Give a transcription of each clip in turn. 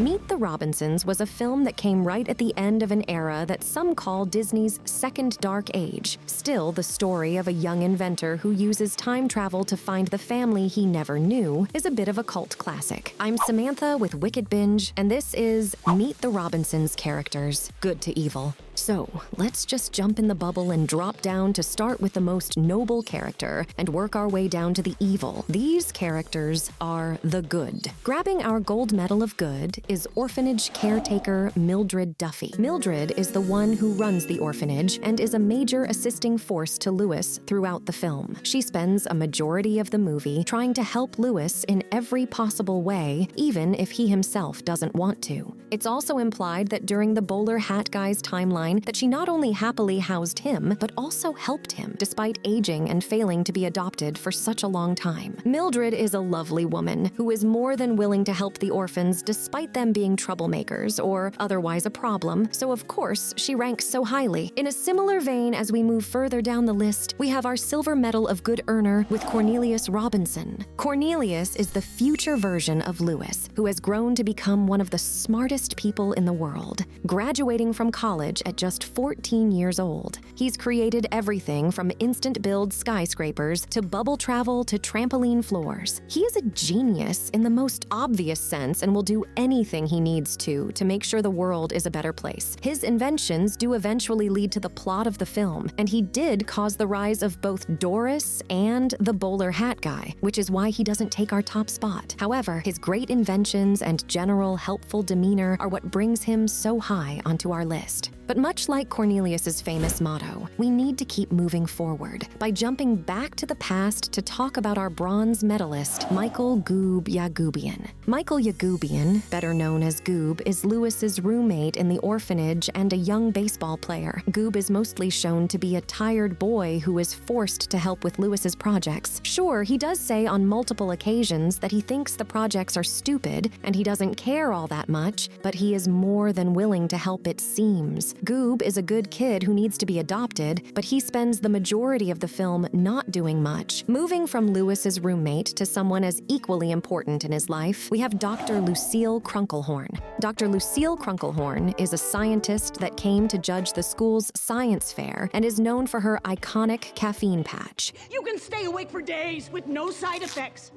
Meet the Robinsons was a film that came right at the end of an era that some call Disney's second dark age. Still, the story of a young inventor who uses time travel to find the family he never knew is a bit of a cult classic. I'm Samantha with Wicked Binge, and this is Meet the Robinsons characters, good to evil. So, let's just jump in the bubble and drop down to start with the most noble character and work our way down to the evil. These characters are the good. Grabbing our gold medal of good is orphanage caretaker Mildred Duffy. Mildred is the one who runs the orphanage and is a major assisting force to Lewis throughout the film. She spends a majority of the movie trying to help Lewis in every possible way, even if he himself doesn't want to. It's also implied that during the bowler hat guy's timeline that she not only happily housed him, but also helped him, despite aging and failing to be adopted for such a long time. Mildred is a lovely woman who is more than willing to help the orphans despite them being troublemakers or otherwise a problem, so of course she ranks so highly. In a similar vein, as we move further down the list, we have our silver medal of good earner with Cornelius Robinson. Cornelius is the future version of Lewis, who has grown to become one of the smartest people in the world. Graduating from college at just 14 years old, he's created everything from instant build skyscrapers to bubble travel to trampoline floors. He is a genius in the most obvious sense and will do anything he needs to make sure the world is a better place. His inventions do eventually lead to the plot of the film, and he did cause the rise of both Doris and the bowler hat guy, which is why he doesn't take our top spot. However, his great inventions and general helpful demeanor are what brings him so high onto our list. But much like Cornelius's famous motto, we need to keep moving forward by jumping back to the past to talk about our bronze medalist, Michael Goob Yagubian. Michael Yagubian, better known as Goob, is Lewis's roommate in the orphanage and a young baseball player. Goob is mostly shown to be a tired boy who is forced to help with Lewis's projects. Sure, he does say on multiple occasions that he thinks the projects are stupid and he doesn't care all that much, but he is more than willing to help, it seems. Goob is a good kid who needs to be adopted, but he spends the majority of the film not doing much. Moving from Lewis's roommate to someone as equally important in his life, we have Dr. Lucille Krunkelhorn. Dr. Lucille Krunkelhorn is a scientist that came to judge the school's science fair and is known for her iconic caffeine patch. You can stay awake for days with no side effects.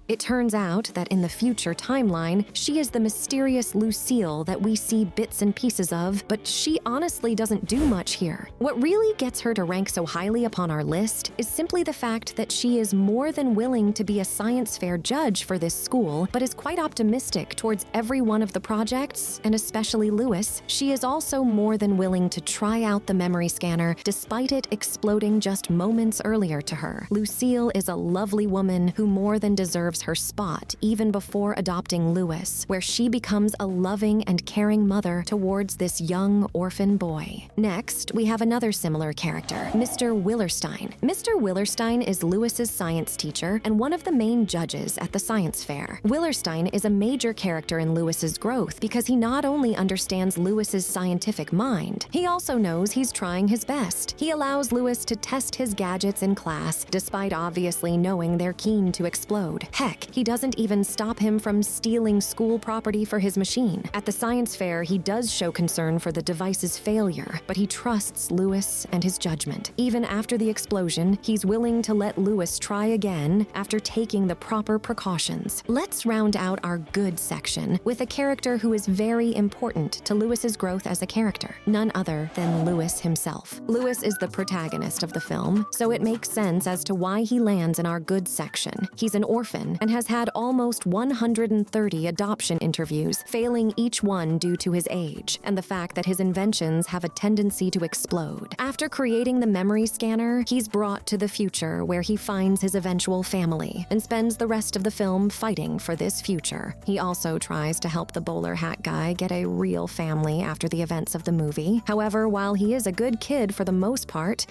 It turns out that in the future timeline, she is the mysterious Lucille that we see bits and pieces of, but she honestly doesn't do much here. What really gets her to rank so highly upon our list is simply the fact that she is more than willing to be a science fair judge for this school, but is quite optimistic towards every one of the projects, and especially Lewis. She is also more than willing to try out the memory scanner, despite it exploding just moments earlier to her. Lucille is a lovely woman who more than deserves her spot even before adopting Lewis, where she becomes a loving and caring mother towards this young orphan boy. Next, we have another similar character, Mr. Willerstein. Mr. Willerstein is Lewis's science teacher and one of the main judges at the science fair. Willerstein is a major character in Lewis's growth because he not only understands Lewis's scientific mind, he also knows he's trying his best. He allows Lewis to test his gadgets in class, despite obviously knowing they're keen to explode. Heck, he doesn't even stop him from stealing school property for his machine. At the science fair, he does show concern for the device's failure, but he trusts Lewis and his judgment. Even after the explosion, he's willing to let Lewis try again after taking the proper precautions. Let's round out our good section with a character who is very important to Lewis's growth as a character, none other than Lewis himself. Lewis is the protagonist of the film, so it makes sense as to why he lands in our good section. He's an orphan and has had almost 130 adoption interviews, failing each one due to his age and the fact that his inventions have a tendency to explode. After creating the memory scanner, he's brought to the future where he finds his eventual family and spends the rest of the film fighting for this future. He also tries to help the bowler hat guy get a real family after the events of the movie. However, while he is a good kid for the most part,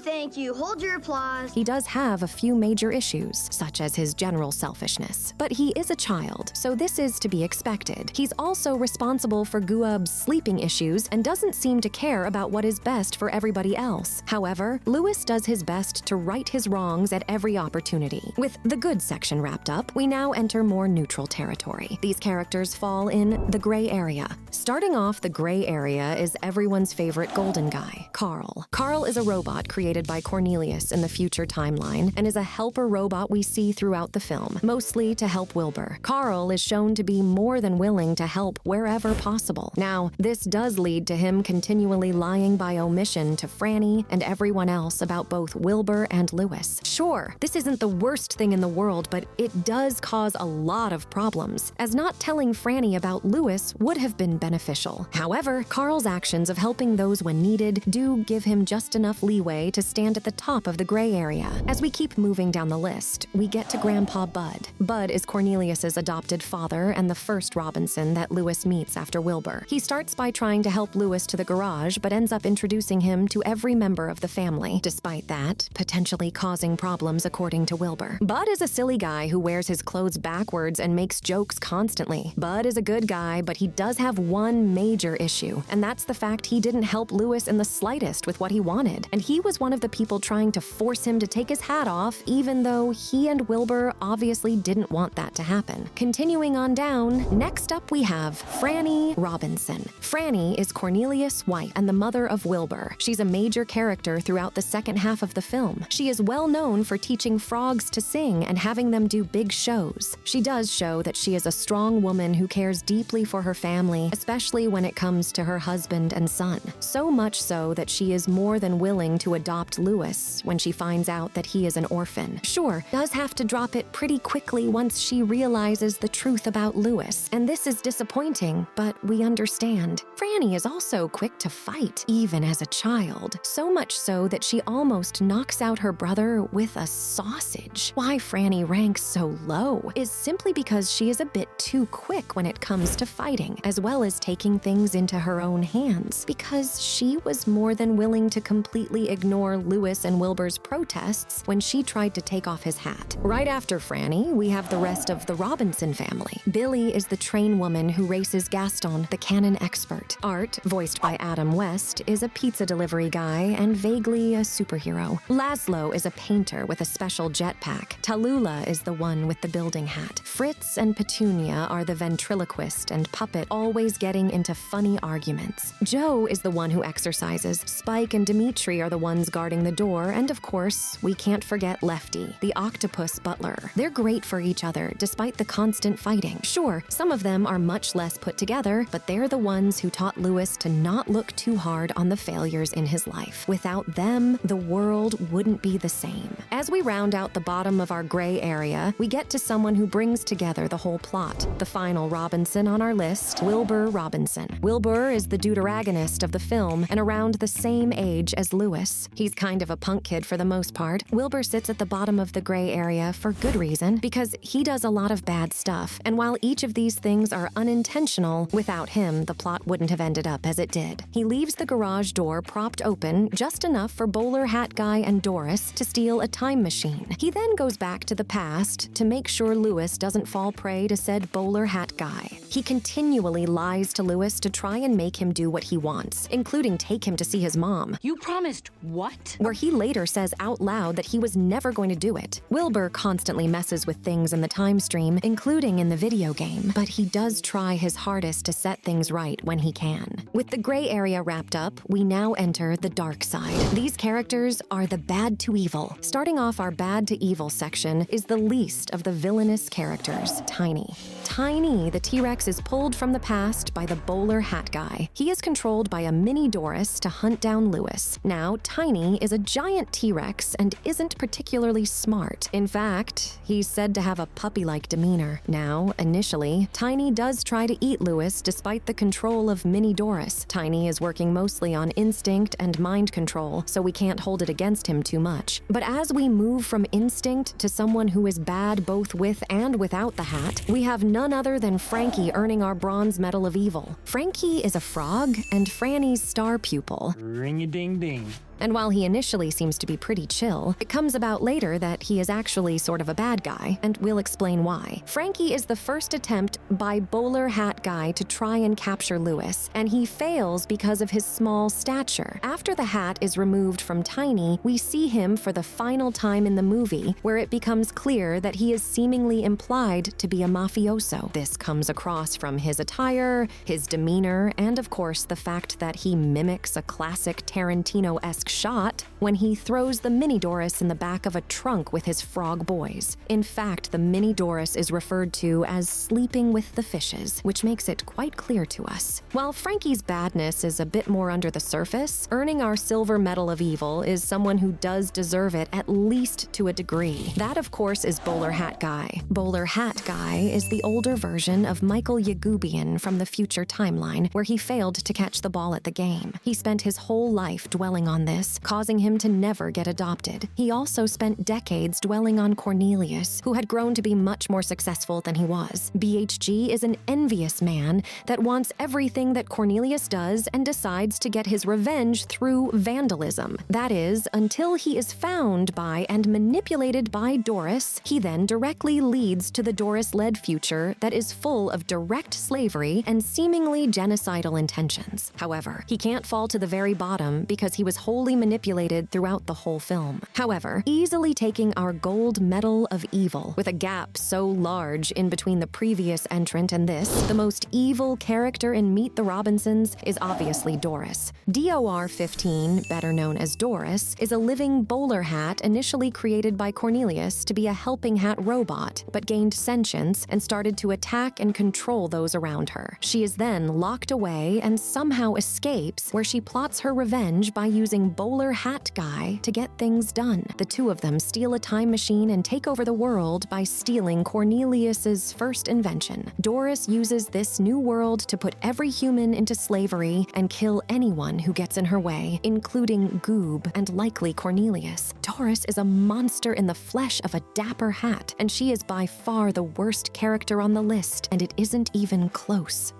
Thank you, hold your applause. He does have a few major issues, such as his general selfishness. But he is a child, so this is to be expected. He's also responsible for Guab's sleeping issues and doesn't seem to care about what is best for everybody else. However, Lewis does his best to right his wrongs at every opportunity. With the good section wrapped up, we now enter more neutral territory. These characters fall in the gray area. Starting off the gray area is everyone's favorite golden guy, Carl. Carl is a robot created by Cornelius in the future timeline and is a helper robot we see throughout the film, mostly to help Wilbur. Carl is shown to be more than willing to help wherever possible. Now, this does lead to him continually lying by omission to Franny and everyone else about both Wilbur and Lewis. Sure, this isn't the worst thing in the world, but it does cause a lot of problems, as not telling Franny about Lewis would have been beneficial. However, Carl's actions of helping those when needed do give him just enough leeway to stand at the top of the gray area. As we keep moving down the list, we get to Grandpa Bud. Bud is Cornelius's adopted father and the first Robinson that Lewis meets after Wilbur. He starts by trying to help Lewis to the garage, but ends up introducing him to every member of the family. Despite that, potentially causing problems according to Wilbur. Bud is a silly guy who wears his clothes backwards and makes jokes constantly. Bud is a good guy, but he does have one major issue, and that's the fact he didn't help Lewis in the slightest with what he wanted. And he was one of the people trying to force him to take his hat off, even though he and Wilbur obviously didn't want that to happen. Continuing on down, next up we have Franny Robinson. Franny is Cornelius' wife and the mother of Wilbur. She's a major character throughout the second half of the film. She is well known for teaching frogs to sing and having them do big shows. She does show that she is a strong woman who cares deeply for her family, especially when it comes to her husband and son. So much so that she is more than willing to adopt Lewis when she finds out that he is an orphan. Sure, does have to drop it pretty quickly once she realizes the truth about Lewis, and this is disappointing, but we understand. Franny is also quick to fight, even as a child, so much so that she almost knocks out her brother with a sausage. Why Franny ranks so low is simply because she is a bit too quick when it comes to fighting, as well as taking things into her own hands, because she was more than willing to completely ignore Lewis and Wilbur's protests when she tried to take off his hat. Right after Franny, we have the rest of the Robinson family. Billy is the train woman who races Gaston, the cannon expert. Art, voiced by Adam West, is a pizza delivery guy and vaguely a superhero. Laszlo is a painter with a special jetpack. Tallulah is the one with the building hat. Fritz and Petunia are the ventriloquist and puppet, always getting into funny arguments. Joe is the one who exercises. Spike and Dimitri are the ones guarding the door, and of course, we can't forget Lefty, the octopus butler. They're great for each other, despite the constant fighting. Sure, some of them are much less put together, but they're the ones who taught Lewis to not look too hard on the failures in his life. Without them, the world wouldn't be the same. As we round out the bottom of our gray area, we get to someone who brings together the whole plot. The final Robinson on our list, Wilbur Robinson. Wilbur is the deuteragonist of the film and around the same age as Lewis. He's kind of a punk kid for the most part. Wilbur sits at the bottom of the gray area for good reason, because he does a lot of bad stuff, and while each of these things are unintentional, without him, the plot wouldn't have ended up as it did. He leaves the garage door propped open just enough for Bowler Hat Guy and Doris to steal a time machine. He then goes back to the past to make sure Lewis doesn't fall prey to said Bowler Hat Guy. He continually lies to Lewis to try and make him do what he wants, including take him to see his mom. You promised what? Where he later says out loud that he was never going to do it. Wilbur constantly messes with things in the time stream, including in the video game, but he does try his hardest to set things right when he can. With the gray area wrapped up, we now enter the dark side. These characters are the bad to evil. Starting off our bad to evil section is the least of the villainous characters, Tiny. Tiny, the T-Rex, is pulled from the past by the Bowler Hat Guy. He is controlled by a mini Doris to hunt down Lewis. Now, Tiny is a giant T-Rex and isn't particularly smart. In fact, he's said to have a puppy-like demeanor. Now, initially, Tiny does try to eat Lewis despite the control of mini Doris. Tiny is working mostly on instinct and mind control, so we can't hold it against him too much. But as we move from instinct to someone who is bad both with and without the hat, we have none other than Frankie earning our bronze medal of evil. Frankie is a frog and Franny's star pupil. Ring-a-ding-ding. And while he initially seems to be pretty chill, it comes about later that he is actually sort of a bad guy, and we'll explain why. Frankie is the first attempt by Bowler Hat Guy to try and capture Lewis, and he fails because of his small stature. After the hat is removed from Tiny, we see him for the final time in the movie, where it becomes clear that he is seemingly implied to be a mafioso. This comes across from his attire, his demeanor, and of course the fact that he mimics a classic Tarantino-esque shot when he throws the mini Doris in the back of a trunk with his frog boys. In fact, the mini Doris is referred to as sleeping with the fishes, which makes it quite clear to us. While Frankie's badness is a bit more under the surface, earning our silver medal of evil is someone who does deserve it, at least to a degree. That, of course, is Bowler Hat Guy. Bowler Hat Guy is the older version of Michael Yagubian from the future timeline, where he failed to catch the ball at the game. He spent his whole life dwelling on this, causing him to never get adopted. He also spent decades dwelling on Cornelius, who had grown to be much more successful than he was. BHG is an envious man that wants everything that Cornelius does and decides to get his revenge through vandalism. That is, until he is found by and manipulated by Doris, he then directly leads to the Doris-led future that is full of direct slavery and seemingly genocidal intentions. However, he can't fall to the very bottom because he was wholly manipulated throughout the whole film. However, easily taking our gold medal of evil, with a gap so large in between the previous entrant and this, the most evil character in Meet the Robinsons is obviously Doris. DOR-15, better known as Doris, is a living bowler hat initially created by Cornelius to be a helping hat robot, but gained sentience and started to attack and control those around her. She is then locked away and somehow escapes, where she plots her revenge by using Bowler Hat Guy to get things done. The two of them steal a time machine and take over the world by stealing Cornelius's first invention. Doris uses this new world to put every human into slavery and kill anyone who gets in her way, including Goob and likely Cornelius. Doris is a monster in the flesh of a dapper hat, and she is by far the worst character on the list, and it isn't even close.